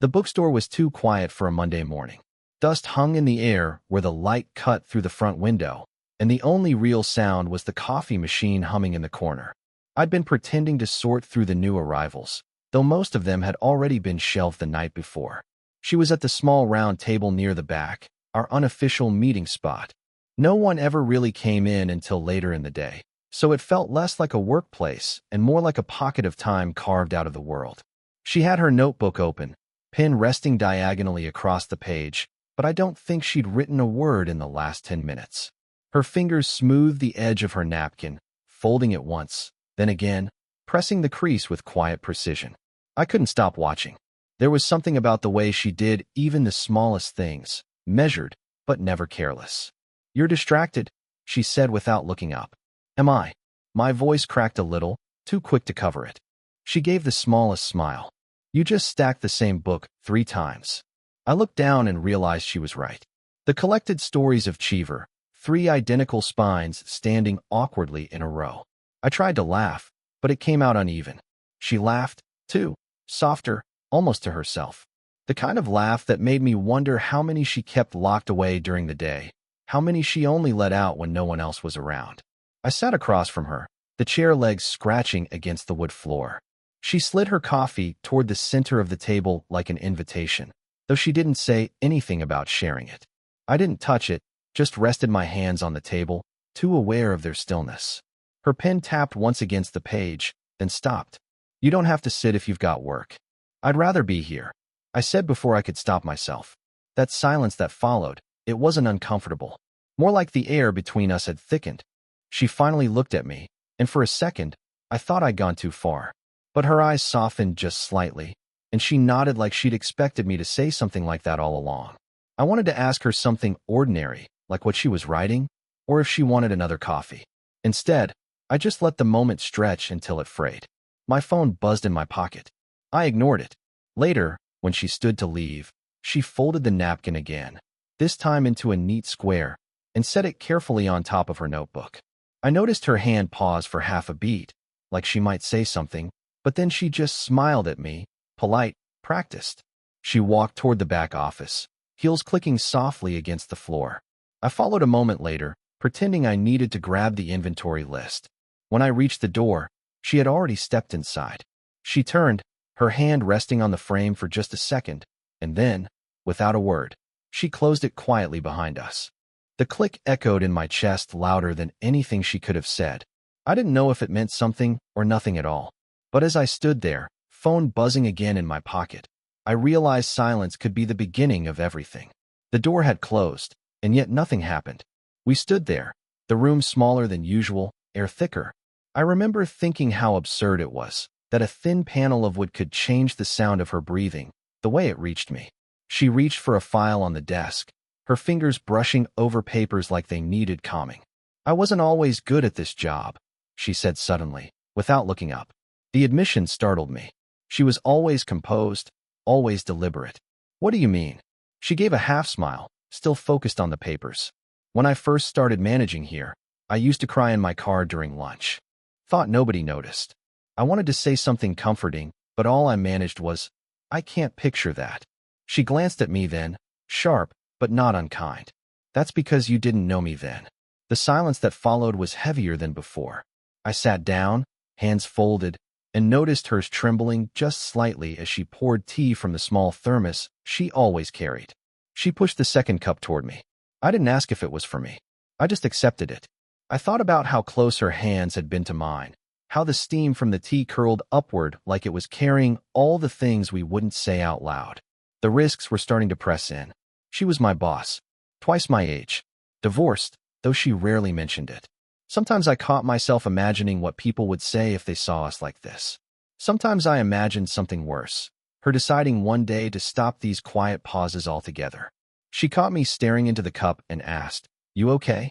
The bookstore was too quiet for a Monday morning. Dust hung in the air where the light cut through the front window, and the only real sound was the coffee machine humming in the corner. I'd been pretending to sort through the new arrivals, though most of them had already been shelved the night before. She was at the small round table near the back, our unofficial meeting spot. No one ever really came in until later in the day, so it felt less like a workplace and more like a pocket of time carved out of the world. She had her notebook open, pen resting diagonally across the page, but I don't think she'd written a word in the last 10 minutes. Her fingers smoothed the edge of her napkin, folding it once, then again, pressing the crease with quiet precision. I couldn't stop watching. There was something about the way she did even the smallest things, measured, but never careless. "You're distracted," she said without looking up. "Am I?" My voice cracked a little, too quick to cover it. She gave the smallest smile. "You just stacked the same book 3 times. I looked down and realized she was right. The collected stories of Cheever, 3 identical spines standing awkwardly in a row. I tried to laugh, but it came out uneven. She laughed, too, softer, almost to herself. The kind of laugh that made me wonder how many she kept locked away during the day, how many she only let out when no one else was around. I sat across from her, the chair legs scratching against the wood floor. She slid her coffee toward the center of the table like an invitation, though she didn't say anything about sharing it. I didn't touch it, just rested my hands on the table, too aware of their stillness. Her pen tapped once against the page, then stopped. "You don't have to sit if you've got work. I'd rather be here," I said before I could stop myself. That silence that followed, it wasn't uncomfortable. More like the air between us had thickened. She finally looked at me, and for a second, I thought I'd gone too far. But her eyes softened just slightly, and she nodded like she'd expected me to say something like that all along. I wanted to ask her something ordinary, like what she was writing, or if she wanted another coffee. Instead, I just let the moment stretch until it frayed. My phone buzzed in my pocket. I ignored it. Later, when she stood to leave, she folded the napkin again, this time into a neat square, and set it carefully on top of her notebook. I noticed her hand pause for half a beat, like she might say something, but then she just smiled at me, polite, practiced. She walked toward the back office, heels clicking softly against the floor. I followed a moment later, pretending I needed to grab the inventory list. When I reached the door, she had already stepped inside. She turned, her hand resting on the frame for just a second, and then, without a word, she closed it quietly behind us. The click echoed in my chest louder than anything she could have said. I didn't know if it meant something or nothing at all. But as I stood there, phone buzzing again in my pocket, I realized silence could be the beginning of everything. The door had closed, and yet nothing happened. We stood there, the room smaller than usual, air thicker. I remember thinking how absurd it was, that a thin panel of wood could change the sound of her breathing, the way it reached me. She reached for a file on the desk, her fingers brushing over papers like they needed calming. "I wasn't always good at this job," she said suddenly, without looking up. The admission startled me. She was always composed, always deliberate. "What do you mean?" She gave a half smile, still focused on the papers. "When I first started managing here, I used to cry in my car during lunch. Thought nobody noticed. I wanted to say something comforting, but all I managed was, 'I can't picture that.'" She glanced at me then, sharp, but not unkind. "That's because you didn't know me then." The silence that followed was heavier than before. I sat down, hands folded, and noticed hers trembling just slightly as she poured tea from the small thermos she always carried. She pushed the second cup toward me. I didn't ask if it was for me. I just accepted it. I thought about how close her hands had been to mine, how the steam from the tea curled upward like it was carrying all the things we wouldn't say out loud. The risks were starting to press in. She was my boss, twice my age, divorced, though she rarely mentioned it. Sometimes I caught myself imagining what people would say if they saw us like this. Sometimes I imagined something worse, her deciding one day to stop these quiet pauses altogether. She caught me staring into the cup and asked, "You okay?"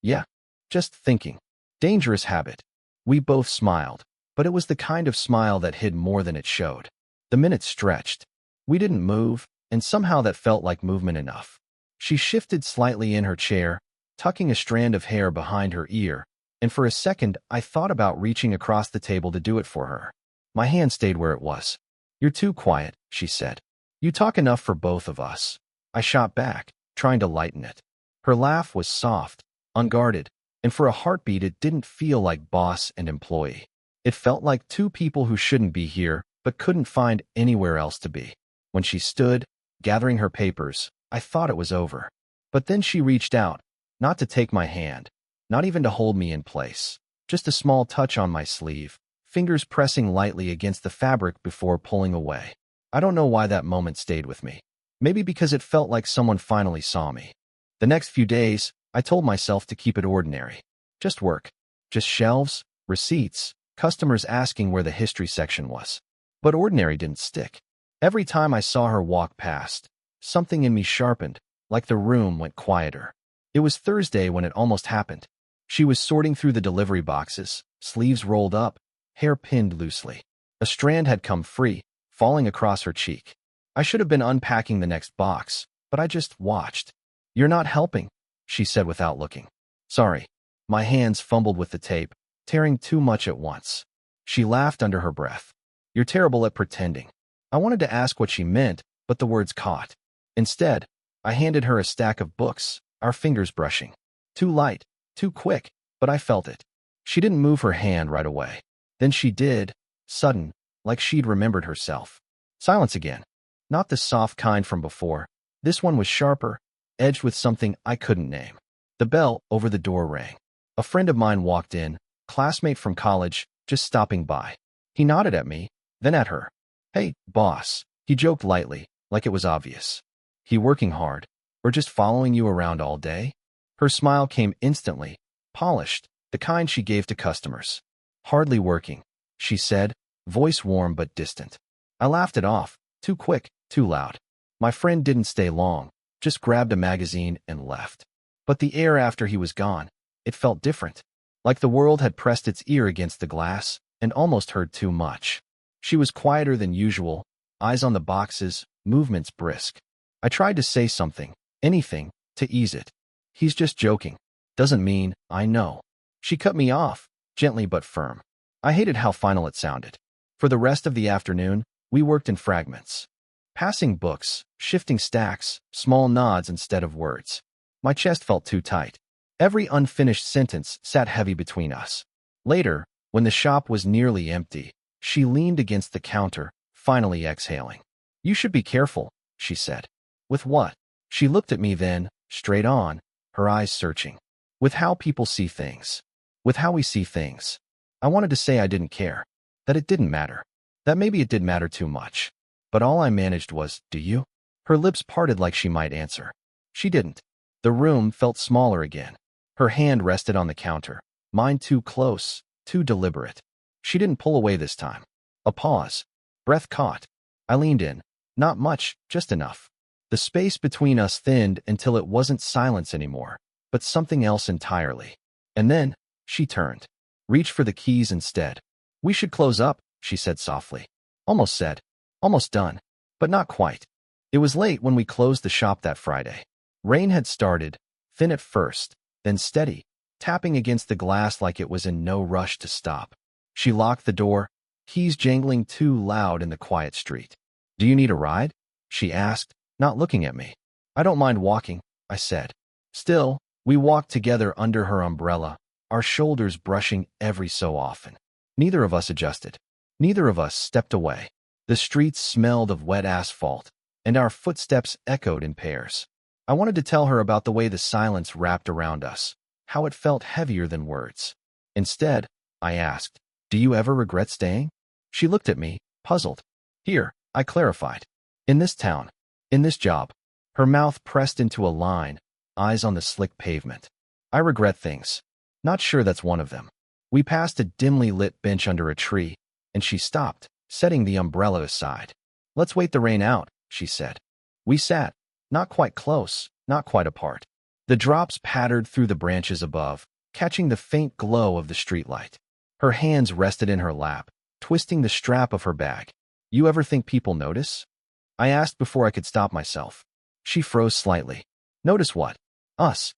"Yeah. Just thinking." Dangerous habit. We both smiled, but it was the kind of smile that hid more than it showed. The minutes stretched. We didn't move, and somehow that felt like movement enough. She shifted slightly in her chair, tucking a strand of hair behind her ear, and for a second I thought about reaching across the table to do it for her. My hand stayed where it was. "You're too quiet," she said. You talk enough for both of us. I shot back, trying to lighten it. Her laugh was soft, unguarded, and for a heartbeat it didn't feel like boss and employee. It felt like two people who shouldn't be here but couldn't find anywhere else to be. When she stood, gathering her papers, I thought it was over. But then she reached out, not to take my hand, not even to hold me in place, just a small touch on my sleeve, fingers pressing lightly against the fabric before pulling away. I don't know why that moment stayed with me. Maybe because it felt like someone finally saw me. The next few days, I told myself to keep it ordinary. Just work. Just shelves, receipts, customers asking where the history section was. But ordinary didn't stick. Every time I saw her walk past, something in me sharpened, like the room went quieter. It was Thursday when it almost happened. She was sorting through the delivery boxes, sleeves rolled up, hair pinned loosely. A strand had come free, falling across her cheek. I should have been unpacking the next box, but I just watched. "You're not helping," she said without looking. "Sorry." My hands fumbled with the tape, tearing too much at once. She laughed under her breath. "You're terrible at pretending." I wanted to ask what she meant, but the words caught. Instead, I handed her a stack of books, our fingers brushing. Too light, too quick, but I felt it. She didn't move her hand right away. Then she did, sudden, like she'd remembered herself. Silence again. Not the soft kind from before. This one was sharper, edged with something I couldn't name. The bell over the door rang. A friend of mine walked in, classmate from college, just stopping by. He nodded at me, then at her. "Hey, boss," he joked lightly, like it was obvious. "He working hard, or just following you around all day?" Her smile came instantly, polished, the kind she gave to customers. "Hardly working," she said, voice warm but distant. I laughed it off, too quick, too loud. My friend didn't stay long, just grabbed a magazine and left. But the air after he was gone, it felt different, like the world had pressed its ear against the glass and almost heard too much. She was quieter than usual, eyes on the boxes, movements brisk. I tried to say something, anything, to ease it. "He's just joking. Doesn't mean, I know." She cut me off, gently but firm. I hated how final it sounded. For the rest of the afternoon, we worked in fragments. Passing books, shifting stacks, small nods instead of words. My chest felt too tight. Every unfinished sentence sat heavy between us. Later, when the shop was nearly empty, she leaned against the counter, finally exhaling. "You should be careful," she said. "With what?" She looked at me then, straight on, her eyes searching. "With how people see things. With how we see things." I wanted to say I didn't care, that it didn't matter, that maybe it did matter too much. But all I managed was, "Do you?" Her lips parted like she might answer. She didn't. The room felt smaller again. Her hand rested on the counter, mine too close, too deliberate. She didn't pull away this time. A pause. Breath caught. I leaned in. Not much, just enough. The space between us thinned until it wasn't silence anymore, but something else entirely. And then, she turned. Reached for the keys instead. "We should close up," she said softly. Almost said. Almost done. But not quite. It was late when we closed the shop that Friday. Rain had started, thin at first, then steady, tapping against the glass like it was in no rush to stop. She locked the door, keys jangling too loud in the quiet street. "Do you need a ride?" she asked, not looking at me. "I don't mind walking," I said. Still, we walked together under her umbrella, our shoulders brushing every so often. Neither of us adjusted. Neither of us stepped away. The streets smelled of wet asphalt, and our footsteps echoed in pairs. I wanted to tell her about the way the silence wrapped around us, how it felt heavier than words. Instead, I asked, "Do you ever regret staying?" She looked at me, puzzled. "Here," I clarified. "In this town. In this job." Her mouth pressed into a line, eyes on the slick pavement. "I regret things. Not sure that's one of them." We passed a dimly lit bench under a tree, and she stopped, setting the umbrella aside. "Let's wait the rain out," she said. We sat, not quite close, not quite apart. The drops pattered through the branches above, catching the faint glow of the streetlight. Her hands rested in her lap, twisting the strap of her bag. "You ever think people notice?" I asked before I could stop myself. She froze slightly. "Notice what?" "Us."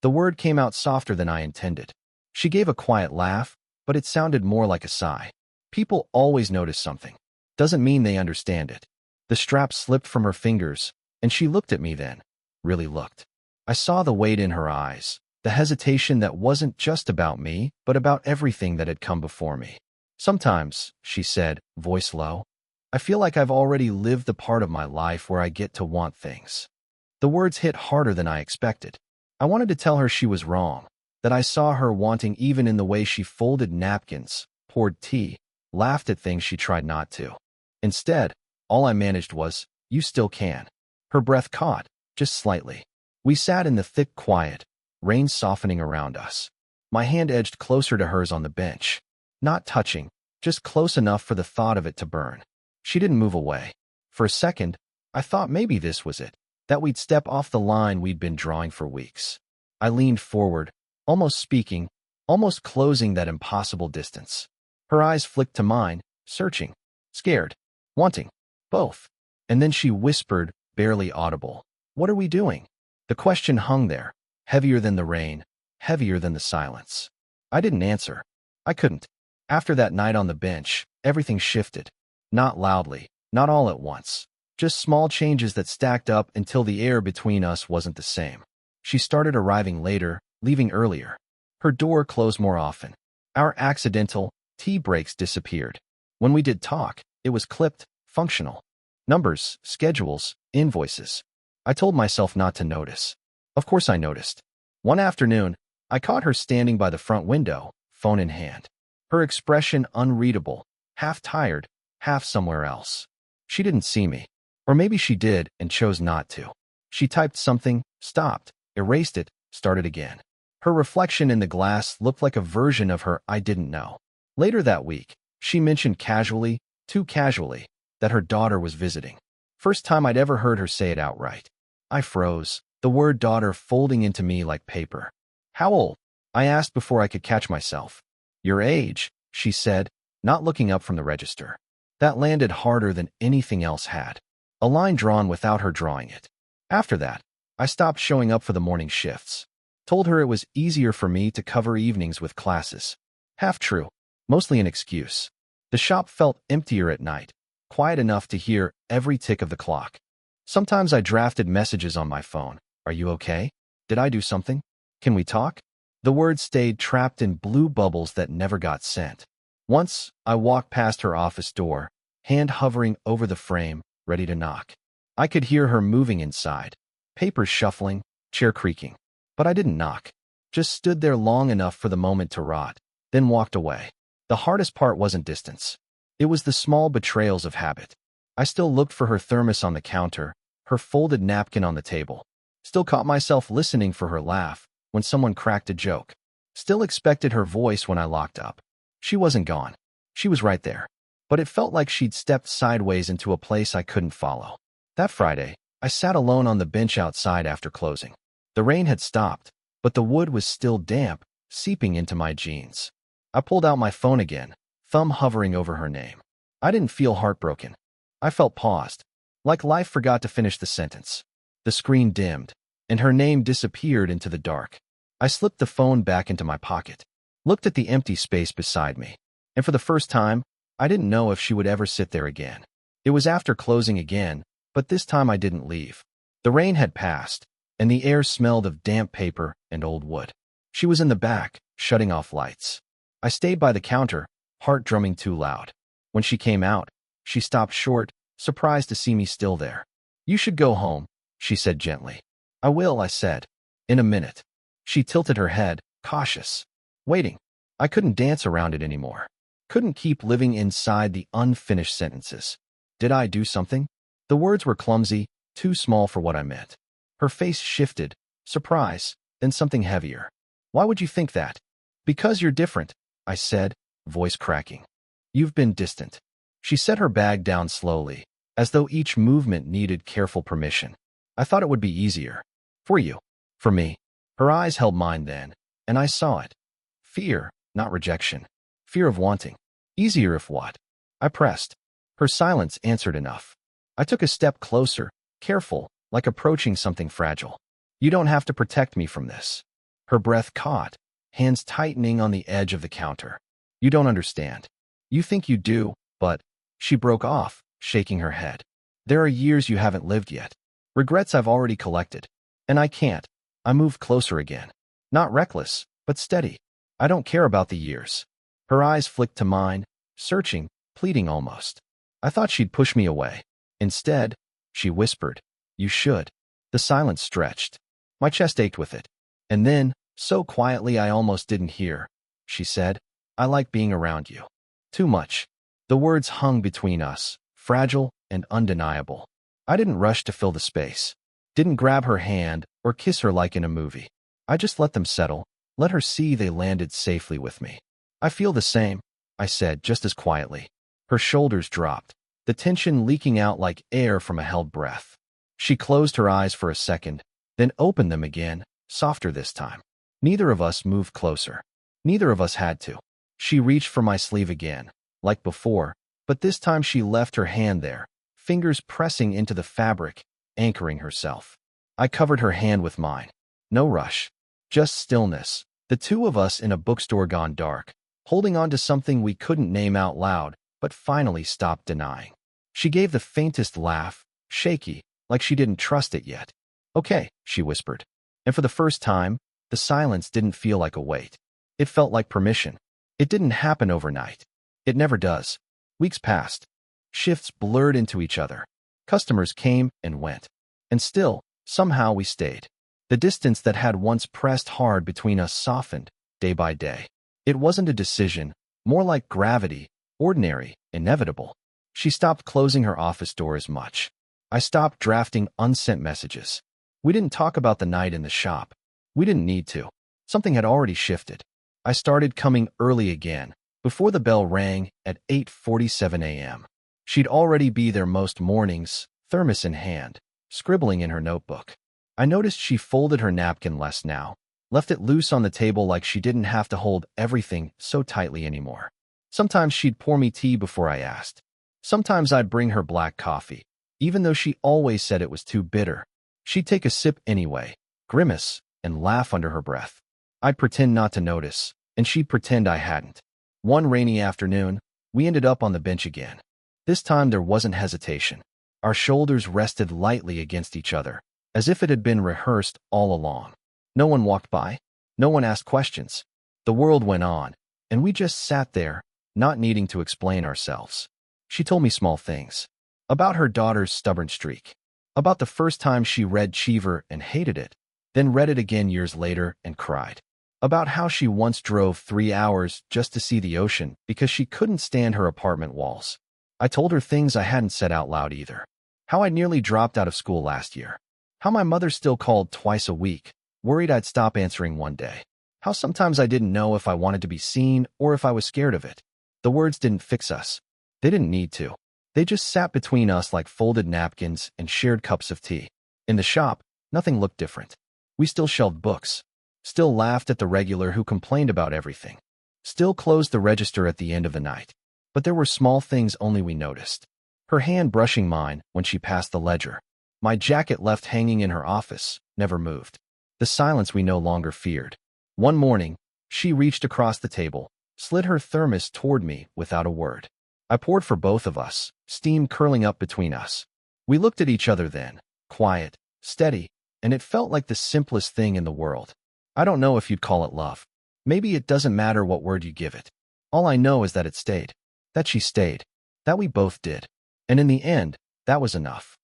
The word came out softer than I intended. She gave a quiet laugh, but it sounded more like a sigh. "People always notice something. Doesn't mean they understand it." The strap slipped from her fingers, and she looked at me then. Really looked. I saw the weight in her eyes, the hesitation that wasn't just about me, but about everything that had come before me. Sometimes, she said, voice low, I feel like I've already lived the part of my life where I get to want things. The words hit harder than I expected. I wanted to tell her she was wrong, that I saw her wanting even in the way she folded napkins, poured tea, laughed at things she tried not to. Instead, all I managed was, you still can. Her breath caught, just slightly. We sat in the thick quiet, rain softening around us. My hand edged closer to hers on the bench. Not touching, just close enough for the thought of it to burn. She didn't move away. For a second, I thought maybe this was it, that we'd step off the line we'd been drawing for weeks. I leaned forward, almost speaking, almost closing that impossible distance. Her eyes flicked to mine, searching, scared, wanting, both. And then she whispered, barely audible, "What are we doing?" The question hung there, heavier than the rain, heavier than the silence. I didn't answer. I couldn't. After that night on the bench, everything shifted. Not loudly, not all at once. Just small changes that stacked up until the air between us wasn't the same. She started arriving later, leaving earlier. Her door closed more often. Our accidental tea breaks disappeared. When we did talk, it was clipped, functional. Numbers, schedules, invoices. I told myself not to notice. Of course I noticed. One afternoon, I caught her standing by the front window, phone in hand. Her expression unreadable, half tired, half somewhere else. She didn't see me. Or maybe she did and chose not to. She typed something, stopped, erased it, started again. Her reflection in the glass looked like a version of her I didn't know. Later that week, she mentioned casually, too casually, that her daughter was visiting. First time I'd ever heard her say it outright. I froze, the word daughter folding into me like paper. How old? I asked before I could catch myself. Your age, she said, not looking up from the register. That landed harder than anything else had. A line drawn without her drawing it. After that, I stopped showing up for the morning shifts. Told her it was easier for me to cover evenings with classes. Half true, mostly an excuse. The shop felt emptier at night, quiet enough to hear every tick of the clock. Sometimes I drafted messages on my phone. Are you okay? Did I do something? Can we talk? The words stayed trapped in blue bubbles that never got sent. Once, I walked past her office door, hand hovering over the frame, ready to knock. I could hear her moving inside, papers shuffling, chair creaking. But I didn't knock. Just stood there long enough for the moment to rot, then walked away. The hardest part wasn't distance. It was the small betrayals of habit. I still looked for her thermos on the counter, her folded napkin on the table. Still caught myself listening for her laugh when someone cracked a joke. Still expected her voice when I locked up. She wasn't gone. She was right there. But it felt like she'd stepped sideways into a place I couldn't follow. That Friday, I sat alone on the bench outside after closing. The rain had stopped, but the wood was still damp, seeping into my jeans. I pulled out my phone again, thumb hovering over her name. I didn't feel heartbroken. I felt paused, like life forgot to finish the sentence. The screen dimmed, and her name disappeared into the dark. I slipped the phone back into my pocket, looked at the empty space beside me, and for the first time, I didn't know if she would ever sit there again. It was after closing again, but this time I didn't leave. The rain had passed, and the air smelled of damp paper and old wood. She was in the back, shutting off lights. I stayed by the counter, heart drumming too loud. When she came out, she stopped short, surprised to see me still there. You should go home, she said gently. I will, I said. In a minute. She tilted her head, cautious. Waiting. I couldn't dance around it anymore. Couldn't keep living inside the unfinished sentences. Did I do something? The words were clumsy, too small for what I meant. Her face shifted, surprise, then something heavier. Why would you think that? Because you're different, I said, voice cracking. You've been distant. She set her bag down slowly, as though each movement needed careful permission. I thought it would be easier. For you. For me. Her eyes held mine then, and I saw it. Fear, not rejection. Fear of wanting. Easier if what? I pressed. Her silence answered enough. I took a step closer, careful, like approaching something fragile. You don't have to protect me from this. Her breath caught, hands tightening on the edge of the counter. You don't understand. You think you do, but... She broke off, shaking her head. There are years you haven't lived yet. Regrets I've already collected. And I can't. I moved closer again. Not reckless, but steady. I don't care about the years. Her eyes flicked to mine, searching, pleading almost. I thought she'd push me away. Instead, she whispered, "You should." The silence stretched. My chest ached with it. And then, so quietly I almost didn't hear, she said, "I like being around you. Too much." The words hung between us, fragile and undeniable. I didn't rush to fill the space. Didn't grab her hand or kiss her like in a movie. I just let them settle, let her see they landed safely with me. "I feel the same," I said just as quietly. Her shoulders dropped, the tension leaking out like air from a held breath. She closed her eyes for a second, then opened them again, softer this time. Neither of us moved closer. Neither of us had to. She reached for my sleeve again, like before, but this time she left her hand there, fingers pressing into the fabric, anchoring herself. I covered her hand with mine. No rush. Just stillness. The two of us in a bookstore gone dark, holding on to something we couldn't name out loud, but finally stopped denying. She gave the faintest laugh, shaky, like she didn't trust it yet. "Okay," she whispered. And for the first time, the silence didn't feel like a weight. It felt like permission. It didn't happen overnight. It never does. Weeks passed. Shifts blurred into each other. Customers came and went. And still, somehow we stayed. The distance that had once pressed hard between us softened, day by day. It wasn't a decision, more like gravity, ordinary, inevitable. She stopped closing her office door as much. I stopped drafting unsent messages. We didn't talk about the night in the shop. We didn't need to. Something had already shifted. I started coming early again, before the bell rang at 8:47 a.m. She'd already be there most mornings, thermos in hand, scribbling in her notebook. I noticed she folded her napkin less now, left it loose on the table like she didn't have to hold everything so tightly anymore. Sometimes she'd pour me tea before I asked. Sometimes I'd bring her black coffee, even though she always said it was too bitter. She'd take a sip anyway, grimace, and laugh under her breath. I'd pretend not to notice, and she'd pretend I hadn't. One rainy afternoon, we ended up on the bench again. This time there wasn't hesitation. Our shoulders rested lightly against each other, as if it had been rehearsed all along. No one walked by. No one asked questions. The world went on, and we just sat there, not needing to explain ourselves. She told me small things. About her daughter's stubborn streak. About the first time she read Cheever and hated it, then read it again years later and cried. About how she once drove 3 hours just to see the ocean because she couldn't stand her apartment walls. I told her things I hadn't said out loud either. How I nearly dropped out of school last year. How my mother still called twice a week, worried I'd stop answering one day. How sometimes I didn't know if I wanted to be seen or if I was scared of it. The words didn't fix us. They didn't need to. They just sat between us like folded napkins and shared cups of tea. In the shop, nothing looked different. We still shelved books. Still laughed at the regular who complained about everything. Still closed the register at the end of the night. But there were small things only we noticed. Her hand brushing mine when she passed the ledger. My jacket left hanging in her office, never moved. The silence we no longer feared. One morning, she reached across the table, slid her thermos toward me without a word. I poured for both of us, steam curling up between us. We looked at each other then, quiet, steady, and it felt like the simplest thing in the world. I don't know if you'd call it love. Maybe it doesn't matter what word you give it. All I know is that it stayed. That she stayed. That we both did. And in the end, that was enough.